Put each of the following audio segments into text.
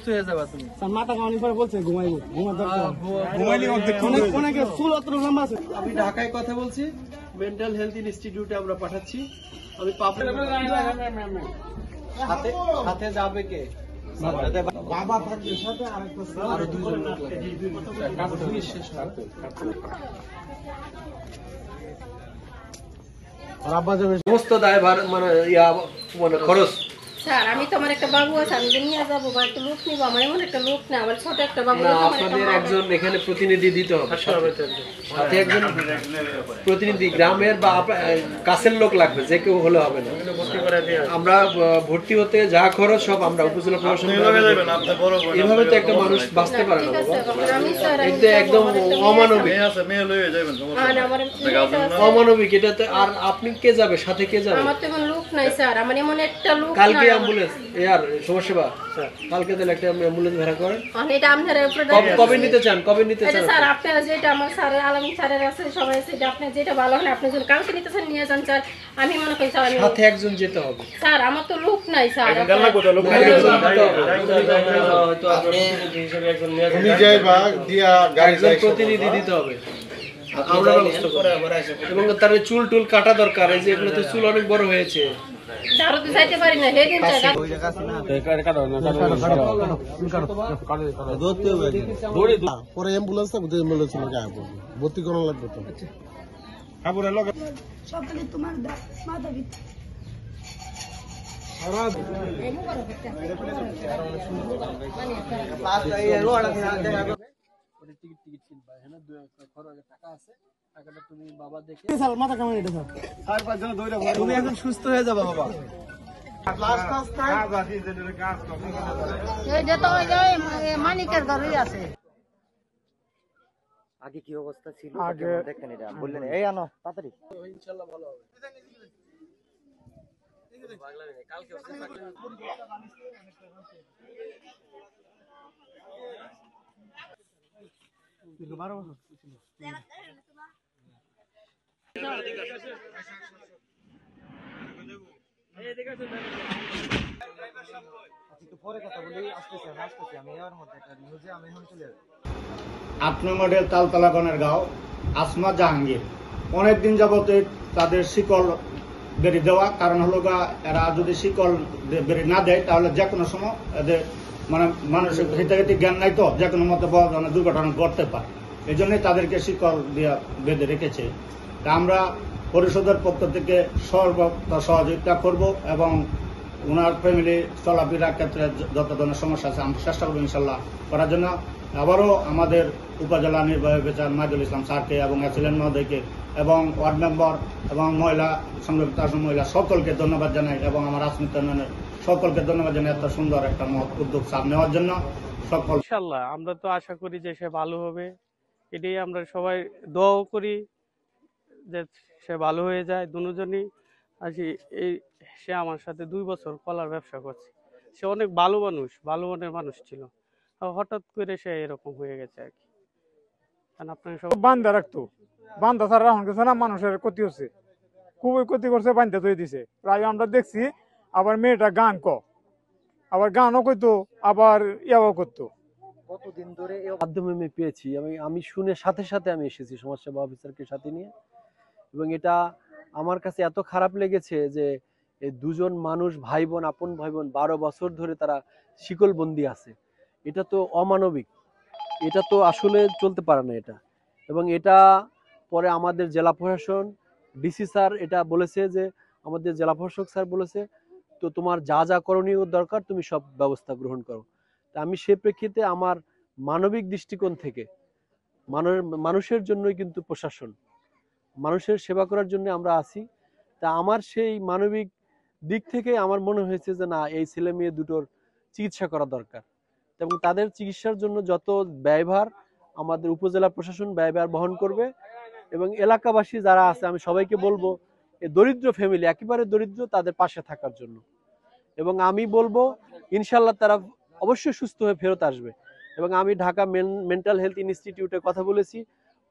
হয়ে যাবা তুমি মাথা কামানি করে বলছে ঘুমাইবো ঘুমাইলে অনেকে চুল অত লম্বা আছে। আমি ঢাকায় কথা বলছি, মেন্টাল হেলথ ইনস্টিটিউটে আমরা পাঠাচ্ছি। আমি সাথে যাবে কে? বাবা থাকবে সাথে আরেকটা আরো দুজন লোক লাগবে। সমস্ত দায়ভার মানে মানে খরচ। স্যার আমি তো আমার একটা বাবু আছে, আমি যে নিয়ে যাবো বা একটা লোক নিবো, আমার এমন একটা লোক না, আমার ছোট একটা বাবু। আপনাদের একজন এখানে প্রতিনিধি দিতে হবে, সাথে একজন প্রতিনিধি গ্রামের বা কাছের লোক লাগবে, যে কেউ হলে হবে না। আমরা ভর্তি হতে যা খরচ সব আমরা উপজেলা প্রশাসন। এভাবে তো একটা মানুষ বাঁচতে পারে না বাবা, একদম অমানবিক অমানবিক এটাতে। আর আপনি কে যাবে সাথে, কে যাবে? আমার তো এমন লোক নাই স্যার, আমার এমন একটা লোক। কালকে অ্যাম্বুলেন্স আর সমস্যা কালকে তাহলে একটা অ্যাম্বুলেন্স ভাড়া করেন। এটা আপনারা কবে নিতে চান? কবে নিতে চান স্যার? আপনারা যেটা আমার স্যার আলামিন স্যারের আছে সবাই আছে, এটা আপনি যেটা ভালো হয় আপনি যদি কালকে নিতে চান নিয়ে যান স্যার। আমি মনে করি স্যার সাথে একজন যেতে হবে স্যার, আমার তো লোক নাই স্যার। প্রতিনিধি দিতে হবে, আমরা ব্যবস্থা করব। এবং তার চুল টুল কাটা দরকার, এই যে এগুলো তো চুল অনেক বড় হয়েছে। যাইতে পারি না হেদিন পরে অ্যাম্বুলেন্স থাকবে, অ্যাম্বুলেন্স ভর্তি করা লাগবে তো। সকালে তোমার মাথা ভিতরে তুমি এখন সুস্থ হয়ে যাবে বাবা। মানিকের ঘরে আছে। আগে কি অবস্থা ছিল দেখেন, এটা বললেন এই আনো তাড়াতাড়ি। ইনশাআল্লাহ ভালো হবে। আপনার মডেল তালতলাগণের গাঁও আসমা জাহাঙ্গীর অনেকদিন যাবত তাদের শিকল বেরিয়ে দেওয়া, কারণ হলো এরা যদি শিকল বেরিয়ে না দেয় তাহলে যে কোনো সময় এদের মানে মানুষের হিতাহিতি জ্ঞান নাই, তো যে কোনো মতো বড় ধরনের দুর্ঘটনা ঘটতে পারে। এই জন্যই তাদেরকে শিকল দিয়ে বেঁধে রেখেছে। তা আমরা পরিষদের পক্ষ থেকে সর্বদা সহযোগিতা করব এবং ওনার ফ্যামিলি চলাফেরার ক্ষেত্রে যত ধরনের সমস্যা আছে আমরা চেষ্টা করবো ইনশাল্লাহ করার জন্য। আবারও আমাদের উপজেলা নির্বাহী বিচার মাহিদুল ইসলাম স্যারকে এবং এসিলেন মহোদয়কে এবং ওয়ার্ড মেম্বার এবং মহিলা সংরক্ষিত আসন মহিলা সকলকে ধন্যবাদ জানাই এবং আমার রাজনীতি উন্নয়নের সকলকে ধন্যবাদ জানাই এত সুন্দর একটা উদ্যোগ সামনে নেওয়ার জন্য। সকল ইনশাআল্লাহ আমরা তো আশা করি যে সে ভালো হবে, এটাই আমরা সবাই দোয়াও করি যে সে ভালো হয়ে যায়। দুজনই আছি এই, সে আমার সাথে 2 বছর কলার ব্যবসা করছে। সে অনেক ভালো মানুষ, ভালো মনের মানুষ ছিল, হঠাৎ করে সে এরকম হয়ে গেছে আর কি। কারণ আপনাকে সব বান্ধা রাখতো, বান্ধা ছাড়া রাখুন কিছু না, মানুষের ক্ষতি হচ্ছে, খুবই ক্ষতি করছে, বান্ধা তৈরি দিছে। প্রায় আমরা দেখছি আবার মেয়েটা গান আবার গানও কইতো, আবার ইয়াও করতো। কতদিন ধরে মাধ্যমে আমি পেয়েছি, আমি শুনে সাথে সাথে আমি এসেছি সমাজসেবা অফিসারকে সাথে নিয়ে। এবং এটা আমার কাছে এত খারাপ লেগেছে যে এই দুজন মানুষ ভাই বোন, আপন ভাই বোন 12 বছর ধরে তারা শিকলবন্দি আছে। এটা তো অমানবিক, এটা তো আসলে চলতে পারে না এটা। এবং এটা পরে আমাদের জেলা প্রশাসন ডিসি স্যার এটা বলেছে যে আমাদের জেলা প্রশাসক স্যার বলেছে তো তোমার যা যা করণীয় দরকার তুমি সব ব্যবস্থা গ্রহণ করো। তা আমি সে প্রেক্ষিতে আমার মানবিক দৃষ্টিকোণ থেকে মানুষের জন্যই কিন্তু প্রশাসন, মানুষের সেবা করার জন্য আমরা আছি। তা আমার সেই মানবিক দিক থেকে আমার মনে হয়েছে যে না, এই ছেলে মেয়ে দুটোর চিকিৎসা করা দরকার এবং তাদের চিকিৎসার জন্য যত ব্যয়ভার আমাদের উপজেলা প্রশাসন ব্যয়ভার বহন করবে। এবং এলাকাবাসী যারা আছে আমি সবাইকে বলবো এই দরিদ্র ফ্যামিলি, একেবারে দরিদ্র, তাদের পাশে থাকার জন্য। এবং আমি বলবো ইনশাল্লাহ তারা অবশ্যই সুস্থ হয়ে ফেরত আসবে। এবং আমি ঢাকা মেন্টাল হেলথ ইনস্টিটিউটে কথা বলেছি,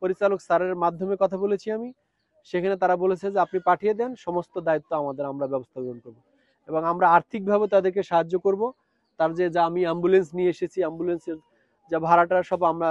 পরিচালক স্যারের মাধ্যমে কথা বলেছি আমি, সেখানে তারা বলেছে যে আপনি পাঠিয়ে দেন, সমস্ত দায়িত্ব আমাদের, আমরা ব্যবস্থা গ্রহণ করব এবং আমরা আর্থিকভাবে তাদেরকে সাহায্য করব। তার যে যা আমি অ্যাম্বুলেন্স নিয়ে এসেছি, অ্যাম্বুলেন্সের যা ভাড়াটা সব আমরা